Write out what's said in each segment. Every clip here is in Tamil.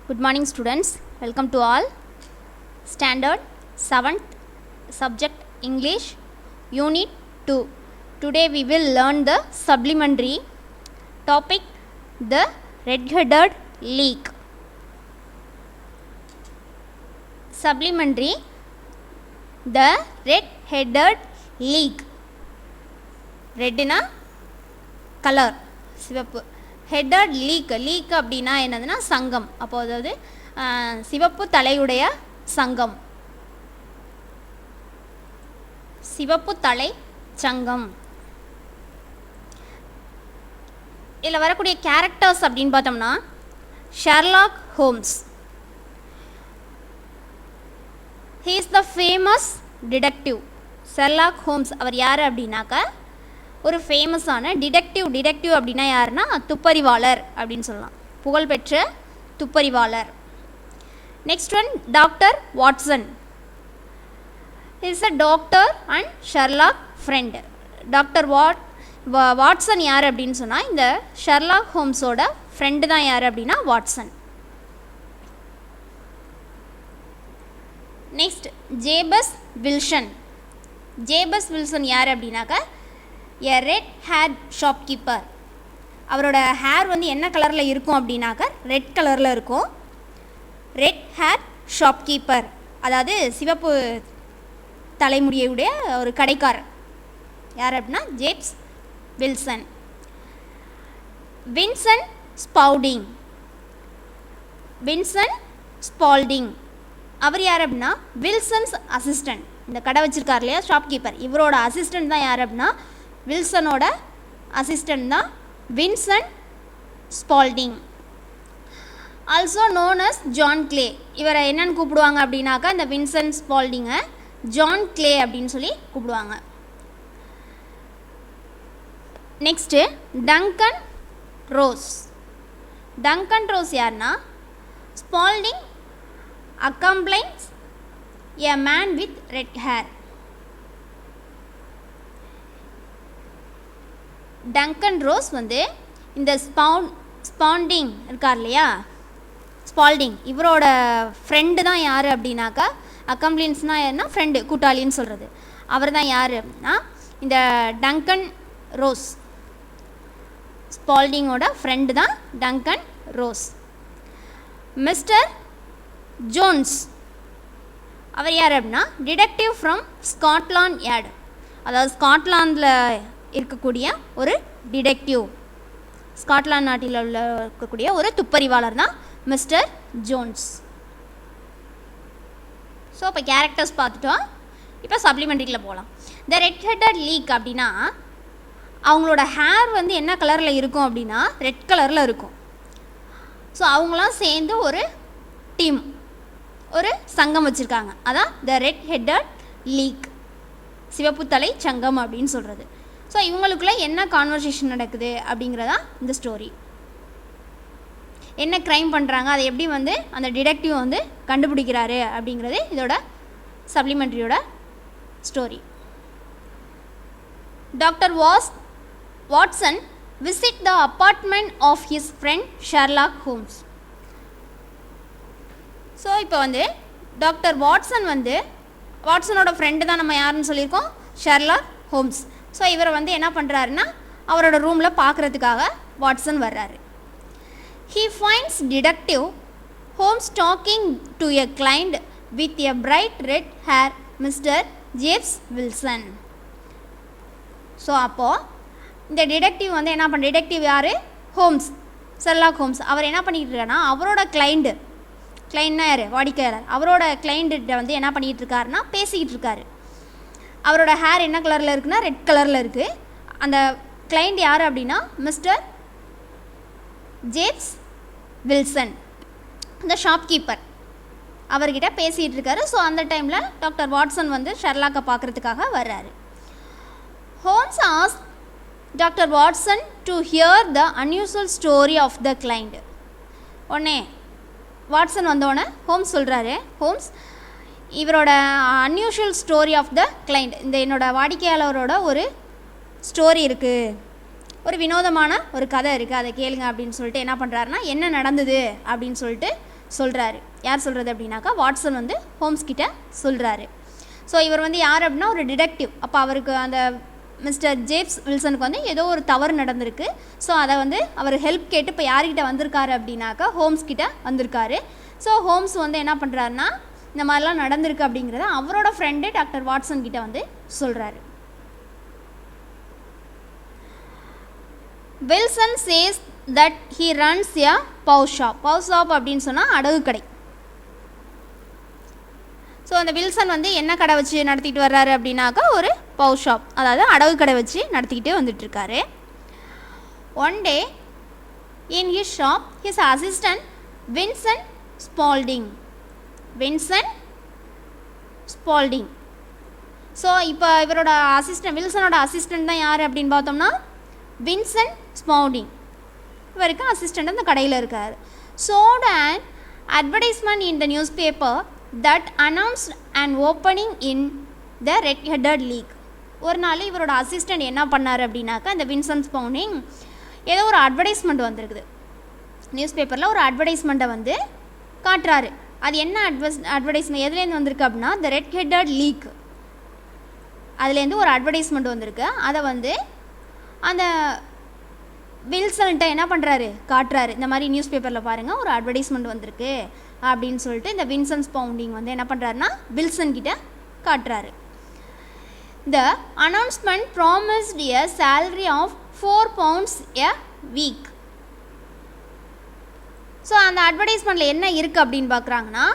Good morning students, welcome to all. Standard 7th subject English Unit 2. Today we will learn the supplementary topic, the red-headed leak. Supplementary, the red-headed leak. Red na color, சிவப்பு. ஹெட்டட் லீக் அப்படின்னா என்னதுன்னா சங்கம். அப்போ அதாவது சிவப்பு தலையுடைய சங்கம், சிவப்பு தலை சங்கம். இதில் வரக்கூடிய கேரக்டர்ஸ் அப்படின்னு பார்த்தோம்னா Sherlock Holmes. He is the famous detective. Sherlock Holmes அவர் யார் அப்படின்னாக்கா ஒரு ஃபேமஸான டிடெக்டிவ் அப்படின்னா யாருன்னா துப்பறிவாளர் அப்படின்னு சொல்லலாம், புகழ்பெற்ற துப்பறிவாளர். Next one doctor Watson. Is a doctor and Sherlock friend. Doctor Watson யார் அப்படின்னு சொன்னால் இந்த ஷெர்லாக் ஹோம்ஸோட ஃப்ரெண்டு தான் யார் அப்படின்னா Watson. Next Jebus Wilson. Jebus Wilson யார் அப்படின்னாக்கா எ ரெட் ஹேர் ஷாப்கீப்பர். அவரோட ஹேர் வந்து என்ன கலரில் இருக்கும் அப்படின்னாக்கா ரெட் கலரில் இருக்கும். ரெட் ஹேர் ஷாப்கீப்பர் அதாவது சிவப்பு தலைமுடியுடைய ஒரு கடைக்காரர். யார் அப்படின்னா japes Wilson. Vinson ஸ்பவுடிங். Vinson Spalding அவர் யார் அப்படின்னா வில்சன்ஸ் அசிஸ்டன்ட். இந்த கடை வச்சுருக்கார் இல்லையா ஷாப்கீப்பர், இவரோட அசிஸ்டன்ட் தான் யார் அப்படின்னா வில்சனோட அசிஸ்டன்ட் தான் Vincent Spaulding. Also known as John Clay. இவரை என்னென்னு கூப்பிடுவாங்க அப்படின்னாக்கா இந்த வின்சன் ஸ்பால்டிங்கை ஜான் கிளே அப்படின்னு சொல்லி கூப்பிடுவாங்க. Next Duncan Ross. Duncan Ross யார்னா Spalding accompanies a man with red hair. Duncan Ross வந்து இந்த ஸ்பால்டிங் இருக்கார் இல்லையா, ஸ்பால்டிங் இவரோட ஃப்ரெண்டு தான் யார் அப்படின்னாக்கா அக்கம்ப்ளின்ஸ்னால் யாருன்னா ஃப்ரெண்டு, கூட்டாளின்னு சொல்கிறது. அவர் தான் யார் அப்படின்னா இந்த டங்கன் ரோஸ். ஸ்பால்டிங்கோட ஃப்ரெண்டு தான் டங்கன் ரோஸ். மிஸ்டர் ஜோன்ஸ் அவர் யார் அப்படின்னா டிடெக்டிவ் ஃப்ரம் ஸ்காட்லாண்ட் யார்டு. அதாவது ஸ்காட்லாண்டில் இருக்கக்கூடிய ஒரு டிடெக்டிவ், ஸ்காட்லாந்து நாட்டில் இருக்கக்கூடிய ஒரு துப்பறிவாளர் தான் மிஸ்டர் ஜோன்ஸ். ஸோ இப்போ கேரக்டர்ஸ் பார்த்துட்டோம். இப்போ சப்ளிமெண்ட்ரியில் போகலாம். த ரெட் ஹெட்டட் லீக் அப்படின்னா அவங்களோட ஹேர் வந்து என்ன கலரில் இருக்கும் அப்படின்னா ரெட் கலரில் இருக்கும். ஸோ அவங்களாம் சேர்ந்து ஒரு டீம், ஒரு சங்கம் வச்சுருக்காங்க. அதான் த ரெட் ஹெட்டட் லீக், சிவப்பு தலை சங்கம் அப்படின்னு சொல்கிறது. ஸோ இவங்களுக்குள்ளே என்ன கான்வர்சேஷன் நடக்குது அப்படிங்கிறதா இந்த ஸ்டோரி. என்ன க்ரைம் பண்ணுறாங்க, அதை எப்படி வந்து அந்த டிடெக்டிவ் வந்து கண்டுபிடிக்கிறாரு அப்படிங்கிறது இதோட சப்ளிமெண்ட்ரியோட story. Doctor Watson visit the apartment of his friend Sherlock Holmes. So இப்போ வந்து டாக்டர் வாட்சன் வந்து வாட்சனோட ஃப்ரெண்டு தான் நம்ம யாருன்னு சொல்லியிருக்கோம், ஷெர்லாக் ஹோம்ஸ். ஸோ இவரை வந்து என்ன பண்ணுறாருன்னா அவரோட ரூமில் பார்க்குறதுக்காக வாட்சன் வர்றாரு. He finds detective Holmes talking to a client with a bright red hair mister Jabez Wilson. So அப்போது இந்த டிடெக்டிவ் வந்து என்ன பண்ண, டிடெக்டிவ் யார் ஹோம்ஸ், ஷெர்லாக் ஹோம்ஸ். அவர் என்ன பண்ணிக்கிட்டு இருக்காருன்னா அவரோட கிளைண்ட்னா யார் வாடிக்கையாளர், அவரோட கிளைண்ட்ட வந்து என்ன பண்ணிகிட்டு இருக்காருன்னா பேசிக்கிட்டு இருக்காரு. அவரோட ஹேர் என்ன கலரில் இருக்குன்னா ரெட் கலரில் இருக்குது. அந்த கிளைண்ட் யார் அப்படின்னா மிஸ்டர் ஜேப்ஸ் வில்சன், இந்த ஷாப்கீப்பர், அவர்கிட்ட பேசிகிட்டு இருக்காரு. ஸோ அந்த டைமில் டாக்டர் வாட்சன் வந்து ஷெர்லாக்கை பார்க்குறதுக்காக வர்றாரு. Holmes ask doctor Watson to hear the unusual story of the client. உடனே வாட்சன் வந்தோடனே ஹோம்ஸ் சொல்கிறாரு, ஹோம்ஸ் இவரோட unusual story of the client, இந்த என்னோட வாடிக்கையாளரோட ஒரு ஸ்டோரி இருக்குது, ஒரு வினோதமான ஒரு கதை இருக்குது, அதை கேளுங்க அப்படின்னு சொல்லிட்டு என்ன பண்ணுறாருன்னா என்ன நடந்தது அப்படின்னு சொல்லிட்டு சொல்கிறாரு. யார் சொல்கிறது அப்படின்னாக்கா வாட்சன் வந்து ஹோம்ஸ் கிட்ட சொல்கிறாரு. ஸோ இவர் வந்து யார் அப்படின்னா ஒரு டிடெக்டிவ். அப்போ அவருக்கு அந்த மிஸ்டர் ஜேம்ஸ் வில்சனுக்கு வந்து ஏதோ ஒரு தவறு நடந்திருக்கு. ஸோ அதை வந்து அவர் ஹெல்ப் கேட்டு இப்போ யார்கிட்ட வந்திருக்காரு அப்படின்னாக்கா ஹோம்ஸ் கிட்ட வந்திருக்காரு. ஸோ ஹோம்ஸ் வந்து என்ன பண்ணுறாருன்னா இந்த மாதிரிலாம் நடந்திருக்கு அப்படிங்கிறத அவரோட ஃப்ரெண்டு டாக்டர் வாட்சன் கிட்ட வந்து சொல்கிறாரு. Wilson says that he runs a bow shop. Bow shop அப்படின்னு சொன்னால் அடகு கடை. ஸோ அந்த வில்சன் வந்து என்ன கடை வச்சு நடத்திட்டு வர்றாரு அப்படின்னாக்கா ஒரு பவ் ஷாப், அதாவது அடகு கடை வச்சு நடத்திக்கிட்டே வந்துட்டுருக்காரு. One day in his shop his assistant Vincent Spalding. So இப்போ இவரோட அசிஸ்டன்ட் வில்சனோட அசிஸ்டன்ட் தான் யார் அப்படின்னு பார்த்தோம்னா வின்சென்ட் ஸ்பால்டிங். இவருக்கு அசிஸ்டண்ட் அந்த கடையில் இருக்கார். Showed and advertisement in the newspaper that announced an opening in the red-headed league. ஒரு நாள் இவரோட அசிஸ்டண்ட் என்ன பண்ணார் அப்படின்னாக்கா இந்த வின்சென்ட் ஸ்பால்டிங் ஏதோ ஒரு அட்வர்டைஸ்மெண்ட் வந்திருக்குது நியூஸ் பேப்பரில். ஒரு அட்வர்டைஸ்மெண்ட்டை வந்து காட்டுறாரு. அது என்ன அட்வர்டைஸ்மெண்ட் எதுலேருந்து வந்திருக்கு அப்படின்னா த ரெட்-ஹெட்டட் லீக், அதுலேருந்து ஒரு அட்வர்டைஸ்மெண்ட் வந்திருக்கு. அதை வந்து அந்த வில்சன்கிட்ட என்ன பண்ணுறாரு காட்டுறாரு. இந்த மாதிரி நியூஸ் பேப்பரில் பாருங்கள் ஒரு அட்வர்டைஸ்மெண்ட் வந்திருக்கு அப்படின்னு சொல்லிட்டு இந்த வின்சென்ட் ஸ்பால்டிங் வந்து என்ன பண்ணுறாருன்னா வில்சன் கிட்ட காட்டுறாரு. The announcement promised a salary of £4 a week. So அந்த அட்வர்டைஸ்மெண்ட்டில் என்ன இருக்குது அப்படின்னு பார்க்குறாங்கன்னா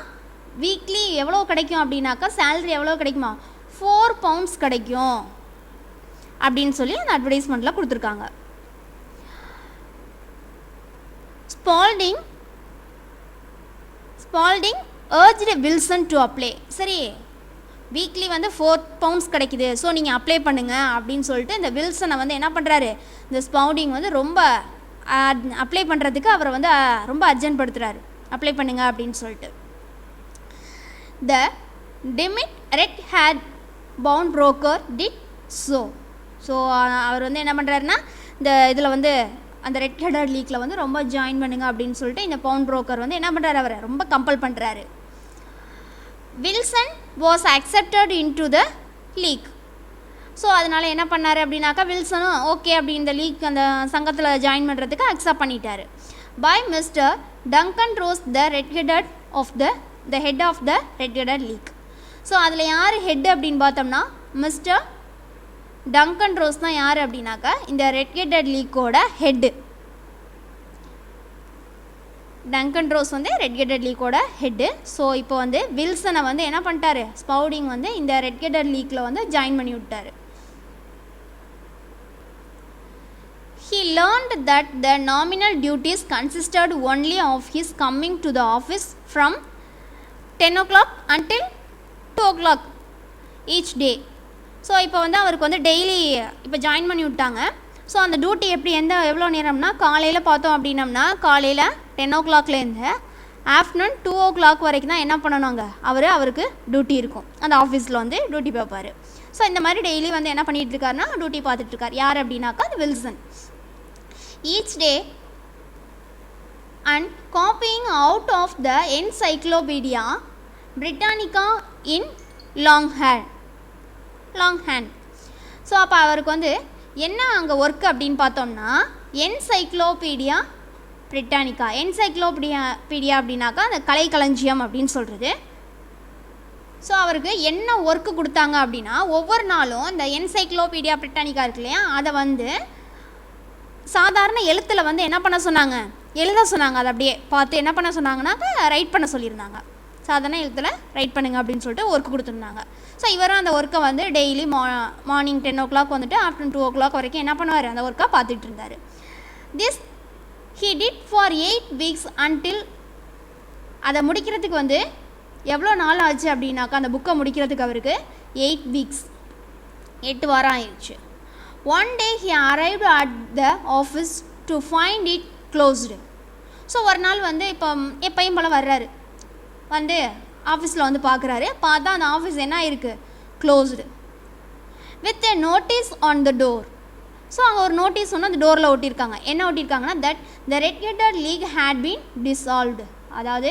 வீக்லி எவ்வளோ கிடைக்கும் அப்படின்னாக்கா சேலரி எவ்வளோ கிடைக்குமா £4 கிடைக்கும் அப்படின்னு சொல்லி அந்த அட்வர்டைஸ்மெண்ட்டில் கொடுத்துருக்காங்க. Spalding urged Wilson to apply. சரி வீக்லி வந்து £4 கிடைக்குது, ஸோ நீங்கள் அப்ளை பண்ணுங்கள் அப்படின்னு சொல்லிட்டு இந்த வில்சனை வந்து என்ன பண்ணுறாரு இந்த ஸ்பால்டிங் வந்து ரொம்ப அப்ளை பண்ணுறதுக்கு அவரை வந்து ரொம்ப அர்ஜென்ட் படுத்துகிறாரு. அப்ளை பண்ணுங்க அப்படின்னு சொல்லிட்டு. The timid red head pawnbroker did so. So அவர் வந்து என்ன பண்ணுறாருன்னா இந்த இதில் வந்து அந்த ரெட் ஹெடட் லீக்கில் வந்து ரொம்ப ஜாயின் பண்ணுங்க அப்படின்னு சொல்லிட்டு இந்த பவுண்ட் புரோக்கர் வந்து என்ன பண்ணுறாரு அவரை ரொம்ப கம்பல் பண்ணுறாரு. Wilson was accepted into the league. So அதனால் என்ன பண்ணார் அப்படின்னாக்கா வில்சனும் ஓகே அப்படி இந்த லீக் அந்த சங்கத்தில் ஜாயின் பண்ணுறதுக்கு அக்செப்ட் பண்ணிட்டார். By mister Duncan Ross the red headed of the head of the red headed league. So அதில் யார் ஹெட் அப்படின்னு பார்த்தோம்னா மிஸ்டர் டங்கன் ரோஸ் தான் யார் அப்படின்னாக்கா இந்த ரெட் ஹெடட் லீக்கோட ஹெட்டு. டங்கன் ரோஸ் வந்து ரெட் ஹெடட் லீக்கோட ஹெட்டு. ஸோ இப்போ வந்து வில்சனை வந்து என்ன பண்ணிட்டாரு ஸ்பால்டிங் வந்து இந்த ரெட் ஹெடட் லீக்கில் வந்து ஜாயின் பண்ணி விட்டார். He learned that the nominal duties consisted only of his coming to the office from 10 o'clock until 2 o'clock each day. So இப்போ வந்து அவருக்கு வந்து டெய்லி இப்போ ஜாயின் பண்ணி விட்டாங்க. ஸோ அந்த டியூட்டி எப்படி எவ்வளோ நேரம்னா காலையில் பார்த்தோம் அப்படின்னம்னா காலையில் 10 o'clockலேருந்து ஆஃப்டர்நூன் 2 o'clock வரைக்கும் தான் என்ன பண்ணணுங்க அவருக்கு டியூட்டி இருக்கும். அந்த ஆஃபீஸில் வந்து டியூட்டி பார்ப்பார். ஸோ இந்த மாதிரி டெய்லி வந்து என்ன பண்ணிகிட்டு இருக்காருன்னா டியூட்டி பார்த்துட்ருக்கார். யார் அப்படின்னாக்கா அது Wilson. Each day and copying out of the Encyclopedia Britannica in longhand. So அப்போ அவருக்கு வந்து என்ன அங்கே ஒர்க் அப்படின்னு பார்த்தோம்னா என்சைக்ளோபீடியா பிரிட்டானிக்கா. என்சைக்ளோபீடியா அப்படின்னாக்கா அந்த கலைக்களஞ்சியம் அப்படின்னு சொல்கிறது. ஸோ அவருக்கு என்ன ஒர்க்கு கொடுத்தாங்க அப்படின்னா ஒவ்வொரு நாளும் இந்த என்சைக்ளோபீடியா பிரிட்டானிக்கா இருக்கு இல்லையா அதை வந்து சாதாரண எழுத்தில் வந்து என்ன பண்ண சொன்னாங்க எழுத சொன்னாங்க. அதை அப்படியே பார்த்து என்ன பண்ண சொன்னாங்கன்னாக்கா ரைட் பண்ண சொல்லியிருந்தாங்க. சாதாரண எழுத்தில் ரைட் பண்ணுங்க அப்படின்னு சொல்லிட்டு ஒர்க்கு கொடுத்துருந்தாங்க. ஸோ இவரும் அந்த ஒர்க்கை வந்து டெய்லி மார்னிங் 10 o'clock வந்துட்டு ஆஃப்டர்நூன் 2 o'clock வரைக்கும் என்ன பண்ணுவார் அந்த ஒர்க்காக பார்த்துட்டு இருந்தார். This he did for 8 weeks until அதை முடிக்கிறதுக்கு வந்து எவ்வளோ நாள் ஆச்சு அப்படின்னாக்கா அந்த புக்கை முடிக்கிறதுக்கு அவருக்கு 8 weeks 8 வாரம் ஆயிடுச்சு. One day he arrived at the office to find it closed. So ஒரு நாள் வந்து இப்போ எப்பையும் போல் வர்றாரு வந்து ஆஃபீஸில் வந்து பார்க்குறாரு. பார்த்தா அந்த ஆஃபீஸ் என்ன இருக்குது closed with a notice on the door. So அங்கே ஒரு நோட்டீஸ் ஒன்று அந்த டோரில் ஒட்டியிருக்காங்க. என்ன ஒட்டியிருக்காங்கன்னா that the red headed league had been dissolved. அதாவது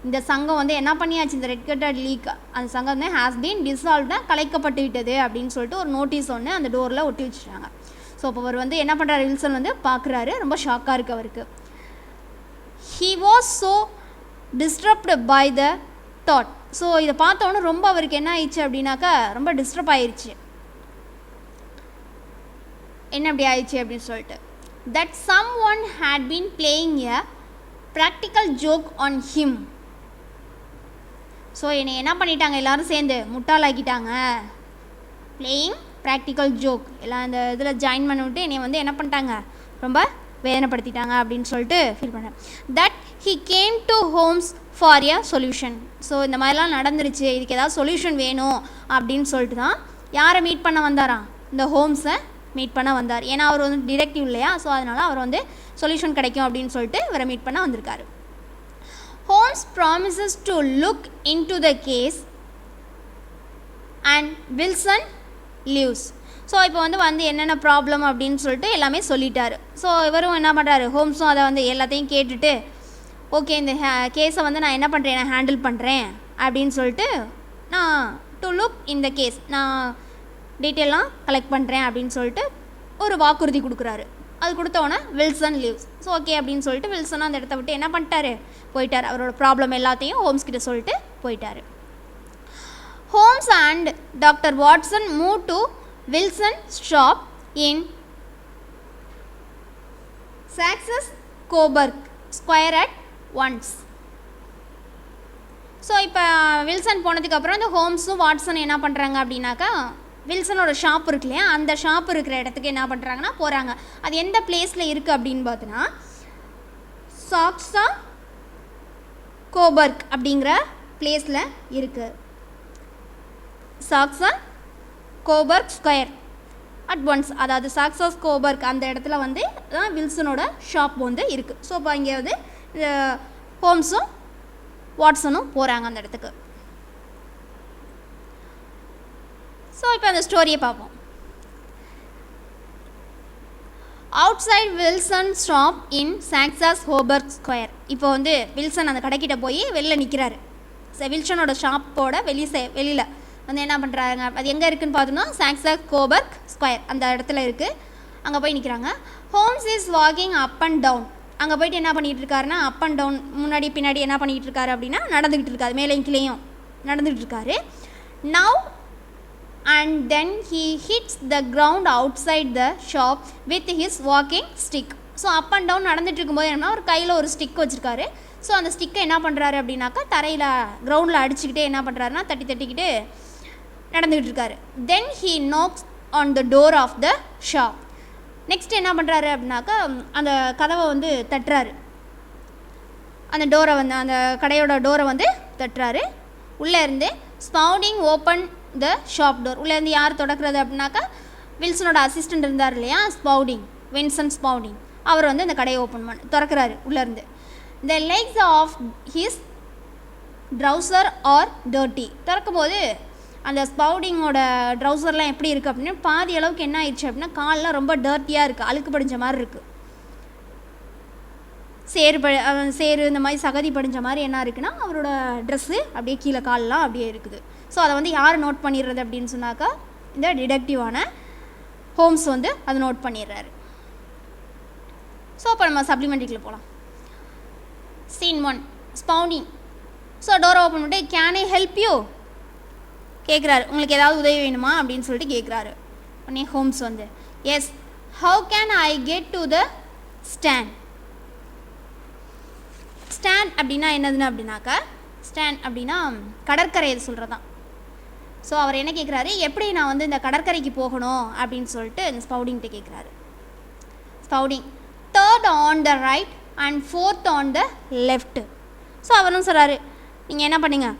இந்த சங்கம் வந்து என்ன பண்ணியாச்சு, இந்த ரெட் கட்டட் லீக் அந்த சங்கம் வந்து ஹேஸ் பீன் டிசால்வ்டாக கலைக்கப்பட்டு விட்டது அப்படின்னு சொல்லிட்டு ஒரு நோட்டீஸ் ஒன்று அந்த டோரில் ஒட்டி வச்சுட்டாங்க. ஸோ அப்போ அவர் வந்து என்ன பண்ணுறாரு, வில்சன் வந்து பார்க்குறாரு, ரொம்ப ஷாக்காக இருக்குது அவருக்கு. He was so disturbed by the thought. So இதை பார்த்தோன்னே ரொம்ப அவருக்கு என்ன ஆயிடுச்சு அப்படின்னாக்கா ரொம்ப டிஸ்டர்ப் ஆயிடுச்சு. என்ன அப்படி ஆயிடுச்சு அப்படின்னு சொல்லிட்டு, that someone had been playing a practical joke on him. So என்னை என்ன பண்ணிட்டாங்க, எல்லோரும் சேர்ந்து முட்டாளாக்கிட்டாங்க. பிளேயிங் ப்ராக்டிக்கல் ஜோக் எல்லாம் இந்த இதில் ஜாயின் பண்ணி விட்டு என்னை வந்து என்ன பண்ணிட்டாங்க, ரொம்ப வேதனைப்படுத்திட்டாங்க அப்படின்னு சொல்லிட்டு ஃபீல் பண்ணேன். That he came to Holmes for a solution. So இந்த மாதிரிலாம் நடந்துருச்சு, இதுக்கு ஏதாவது சொல்யூஷன் வேணும் அப்படின்னு சொல்லிட்டு தான் யாரை மீட் பண்ண வந்தாராம், இந்த ஹோம்ஸை மீட் பண்ண வந்தார். ஏன்னா அவர் வந்து டிடெக்டிவ் இல்லையா, ஸோ அதனால் அவர் வந்து சொல்யூஷன் கிடைக்கும் அப்படின்னு சொல்லிட்டு இவரை மீட் பண்ண வந்திருக்காரு. Holmes promises to look into the case and Wilson leaves. So இப்போ வந்து என்னென்ன ப்ராப்ளம் அப்படின்னு சொல்லிட்டு எல்லாமே சொல்லிட்டாரு. ஸோ இவரும் என்ன பண்ணுறாரு, ஹோம்ஸும் அதை வந்து எல்லாத்தையும் கேட்டுட்டு ஓகே இந்த கேஸை வந்து நான் என்ன பண்ணுறேன், நான் ஹேண்டில் பண்ணுறேன் அப்படின்னு சொல்லிட்டு நான் டு லுக் இந்த கேஸ் நான் டீட்டெயிலாம் கலெக்ட் பண்ணுறேன் அப்படின்னு சொல்லிட்டு ஒரு வாக்குறுதி கொடுக்குறாரு. அது கொடுத்தோன்னே வில்சன் லீவ்ஸ். ஸோ ஓகே அப்படின்னு சொல்லிட்டு வில்சனும் அந்த இடத்த விட்டு என்ன பண்ணிட்டாரு, போயிட்டார். அவரோட ப்ராப்ளம் எல்லாத்தையும் ஹோம்ஸ் கிட்ட சொல்லிட்டு போயிட்டார். Holmes and doctor Watson move to Wilson shop in Saxe Coburg square at once. So இப்போ வில்சன் போனதுக்கப்புறம் இந்த ஹோம்ஸும் வாட்சன் என்ன பண்ணுறாங்க அப்படின்னாக்கா, வில்சனோட ஷாப் இருக்கு இல்லையா, அந்த ஷாப் இருக்கிற இடத்துக்கு என்ன பண்ணுறாங்கன்னா போகிறாங்க. அது எந்த பிளேஸில் இருக்குது அப்படின்னு பார்த்தோன்னா சாக்ஸா கோபர்க் அப்படிங்கிற பிளேஸில் இருக்குது. சாக்ஸா கோபர்க் ஸ்கொயர் அட் ஒன்ஸ், அதாவது சாக்ஸாஸ் கோபர்க் அந்த இடத்துல வந்து தான் வில்சனோட ஷாப் வந்து இருக்குது. ஸோ இப்போ இங்கே வந்து ஹோம்ஸும் வாட்சனும் போகிறாங்க அந்த இடத்துக்கு. ஸோ இப்போ அந்த ஸ்டோரியை பார்ப்போம். Outside Wilson shop in Saxe Coburg square. இப்போ வந்து வில்சன் அந்த கடைக்கிட்ட போய் வெளில நிற்கிறாரு. வில்சனோட ஷாப்போட வெளியில் வந்து என்ன பண்ணுறாங்க, அது எங்கே இருக்குதுன்னு பார்த்தோம்னா சாக்ஸாஸ் கோபர்க் ஸ்கொயர் அந்த இடத்துல இருக்குது. அங்கே போய் நிற்கிறாங்க. Holmes is walking up and down. அங்கே போயிட்டு என்ன பண்ணிகிட்டு இருக்காருன்னா அப் அண்ட் டவுன், முன்னாடி பின்னாடி என்ன பண்ணிகிட்டு இருக்காரு அப்படின்னா நடந்துக்கிட்டு இருக்காரு, மேலேயும் கீழேயும் நடந்துகிட்டு இருக்காரு. Now and then he hits the ground outside the shop with his walking stick. So up and down நடந்துட்டு இருக்கும்போது என்ன, ஒரு கையில் ஒரு ஸ்டிக் வச்சுருக்காரு. ஸோ அந்த ஸ்டிக்கை என்ன பண்ணுறாரு அப்படின்னாக்கா தரையில் கிரவுண்டில் அடிச்சுக்கிட்டே என்ன பண்ணுறாருன்னா தட்டிக்கிட்டு நடந்துக்கிட்டு இருக்காரு. தென் he knocks on the door of the shop. Next என்ன பண்ணுறாரு அப்படின்னாக்கா அந்த கதவை வந்து தட்டுறாரு, அந்த டோரை வந்து அந்த கடையோட டோரை வந்து தட்டுறாரு. உள்ளே இருந்து ஸ்பவுடிங் ஓப்பன் த ஷாப் டோர். உள்ளேருந்து யார் தொடக்கிறது அப்படின்னாக்கா வில்சனோட அசிஸ்டண்ட் இருந்தார் இல்லையா, வின்சன் ஸ்பவுடிங், அவர் வந்து அந்த கடையை திறக்கிறாரு உள்ளேருந்து. The legs of his trouser are dirty. திறக்கும் போது அந்த ஸ்பவுடிங்கோட ட்ரௌசர்லாம் எப்படி இருக்குது அப்படின்னா பாதி அளவுக்கு என்ன ஆயிடுச்சு அப்படின்னா கால்லாம் ரொம்ப டர்ட்டியாக இருக்குது, அழுக்கு படிஞ்ச மாதிரி இருக்குது. சேரு இந்த மாதிரி சகதி படிஞ்ச மாதிரி என்ன இருக்குன்னா அவரோட ட்ரெஸ்ஸு அப்படியே கீழே கால்லாம் அப்படியே இருக்குது. ஸோ அதை வந்து யார் நோட் பண்ணிடுறது அப்படின்னு சொன்னாக்கா இந்த டிடெக்டிவான ஹோம்ஸ் வந்து அதை நோட் பண்ணிடுறாரு. ஸோ அப்போ நம்ம சப்ளிமெண்ட்ரிக்குள்ளே போகலாம். சீன் 1 ஸ்பவுண்டிங். ஸோ டோரை ஓப்பன் பண்ணிட்டு கேன் ஐ ஹெல்ப் யூ கேட்குறாரு, உங்களுக்கு ஏதாவது உதவி வேணுமா அப்படின்னு சொல்லிட்டு கேட்குறாரு. உடனே ஹோம்ஸ் வந்து yes how can I get to the stand. Stand அப்படின்னா என்னதுன்னு அப்படின்னாக்கா, ஸ்டாண்ட் அப்படின்னா கடற்கரையை சொல்கிறதான். ஸோ அவர் என்ன கேட்குறாரு, எப்படி நான் வந்து இந்த கடற்கரைக்கு போகணும் அப்படின்னு சொல்லிட்டு இந்த ஸ்பவுடிங்கிட்ட கேட்குறாரு. ஸ்பவுடிங் 3rd on the right and 4th on the left. So அவரும் சொல்கிறாரு, நீங்கள் என்ன பண்ணுங்க,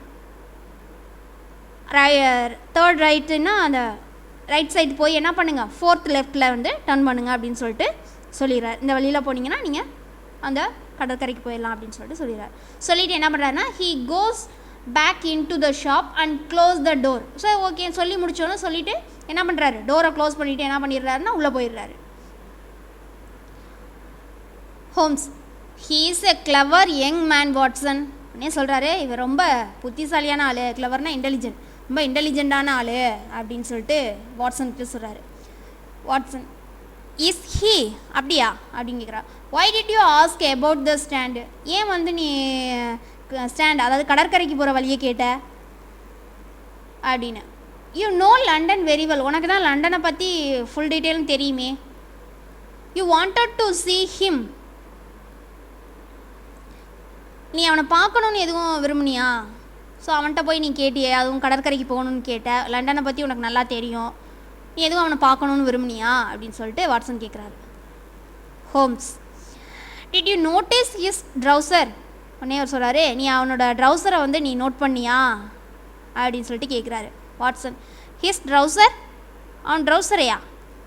3rd ரைட்டுன்னா அந்த ரைட் சைடு போய் என்ன பண்ணுங்கள் 4th லெஃப்டில் வந்து டர்ன் பண்ணுங்கள் அப்படின்னு சொல்லிட்டு சொல்லிடுறாரு. இந்த வழியில் போனீங்கன்னா நீங்கள் அந்த கடற்கரைக்கு போயிடலாம் அப்படின்னு சொல்லிட்டு சொல்லிடுறாரு. சொல்லிவிட்டு என்ன பண்ணுறாருன்னா he goes back into the shop and close the door. So okay சொல்லி முடிச்சோன்னு சொல்லிவிட்டு என்ன பண்ணுறாரு, டோரை க்ளோஸ் பண்ணிவிட்டு என்ன பண்ணிடுறாருன்னா உள்ளே போயிடுறாரு. Holmes he is a clever young man Watson. உடனே சொல்கிறாரு இவர் ரொம்ப புத்திசாலியான ஆள், கிளவர்னா இன்டெலிஜென்ட், ரொம்ப இன்டெலிஜென்ட்டான ஆள் அப்படின்னு சொல்லிட்டு வாட்சன்கிட்ட சொல்கிறாரு. வாட்சன் இஸ் ஹீ, அப்படியா அப்படின்னு கேட்குறா. Why did you ask about the stand, ஏன் வந்து நீ ஸ்டாண்ட் அதாவது கடற்கரைக்கு போகிற வழியை கேட்ட அப்படின்னு. You know London very well, உனக்கு தான் லண்டனை பற்றி ஃபுல் டீட்டெயிலும் தெரியுமே. You wanted to see him, நீ அவனை பார்க்கணுன்னு எதுவும் விரும்புனியா? ஸோ அவன்கிட்ட போய் நீ கேட்டியே, அதுவும் கடற்கரைக்கு போகணுன்னு கேட்ட, லண்டனை பற்றி உனக்கு நல்லா தெரியும், நீ எதுவும் அவனை பார்க்கணுன்னு விரும்புனியா அப்படின்னு சொல்லிட்டு வாட்சன் கேட்குறாரு. Holmes did you notice his trouser, உடனே அவர் சொல்கிறாரு நீ அவனோட ட்ரௌசரை வந்து நீ நோட் பண்ணியா அப்படின்னு சொல்லிட்டு கேட்குறாரு. வாட்சன் ஹிஸ் ட்ரௌசர், அவன் ட்ரௌசரையா,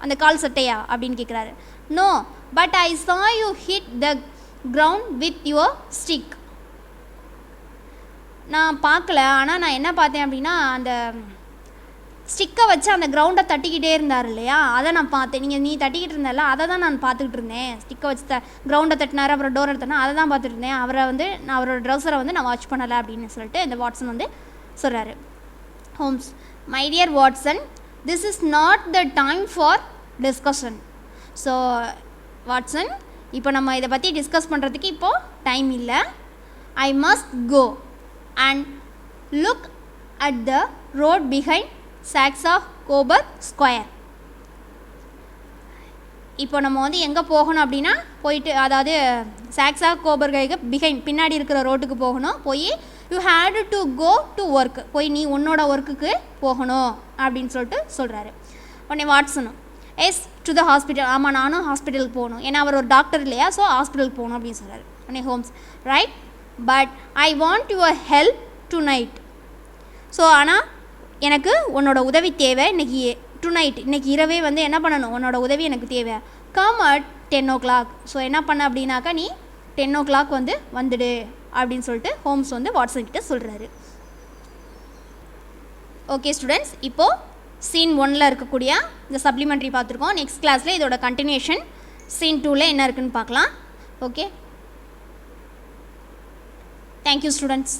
அந்த கால் சட்டையா அப்படின்னு கேட்குறாரு. No but I saw you hit the ground with your stick, நான் பார்க்கல, ஆனால் நான் என்ன பார்த்தேன் அப்படின்னா அந்த ஸ்டிக்கை வச்சு அந்த கிரவுண்டை தட்டிக்கிட்டே இருந்தார் இல்லையா, அதை நான் பார்த்தேன். நீ தட்டிக்கிட்டு இருந்தல, அதை தான் நான் பார்த்துக்கிட்டு இருந்தேன். ஸ்டிக்கை வச்சு கிரவுண்டை தட்டினார், அப்புறம் டோர் எடுத்தனா, அதை தான் பார்த்துட்டு இருந்தேன். நான் அவரோட ட்ரௌசரை வந்து நான் வாட்ச் பண்ணலை அப்படின்னு சொல்லிட்டு இந்த வாட்சன் வந்து சொல்கிறாரு. Holmes my dear Watson, this is not the time for discussion. So Watson, இப்போ நம்ம இதை பற்றி டிஸ்கஸ் பண்ணுறதுக்கு இப்போது டைம் இல்லை. I must go and look at the road behind Sachs of Coburg Square. இப்போ நம்ம வந்து எங்கே போகணும் அப்படின்னா போயிட்டு, அதாவது சாக்ஸ் ஆஃப் கோபர்கைக்கு பிஹைண்ட் பின்னாடி இருக்கிற ரோட்டுக்கு போகணும். போய் you had to go to work, போய் நீ உன்னோட ஒர்க்குக்கு போகணும் அப்படின்னு சொல்லிட்டு சொல்கிறாரு. உடனே வாட்சனும் எஸ் டு த ஹாஸ்பிட்டல், ஆமாம் நானும் ஹாஸ்பிட்டலுக்கு போகணும், ஏன்னா அவர் ஒரு டாக்டர் இல்லையா, ஸோ ஹாஸ்பிட்டலுக்கு போகணும் அப்படின்னு சொல்கிறாரு. உடனே Holmes right but I want your help tonight. So ஆனால் எனக்கு உன்னோட உதவி தேவை இன்றைக்கி டு நைட், இன்றைக்கி இரவே வந்து என்ன பண்ணணும், உன்னோட உதவி எனக்கு தேவை. Come at 10 o'clock. ஸோ என்ன பண்ண அப்படின்னாக்கா நீ 10 o'clock வந்து வந்துடு அப்படின்னு சொல்லிட்டு ஹோம்ஸ் வந்து வாட்சன் கிட்ட சொல்கிறாரு. ஓகே ஸ்டூடெண்ட்ஸ், இப்போது சீன் 1ல் இருக்கக்கூடிய இந்த சப்ளிமெண்ட்ரி பார்த்துருக்கோம். நெக்ஸ்ட் கிளாஸில் இதோட கண்டினியூஷன் சீன் 2ல் என்ன இருக்குதுன்னு பார்க்கலாம். Okay, thank you students.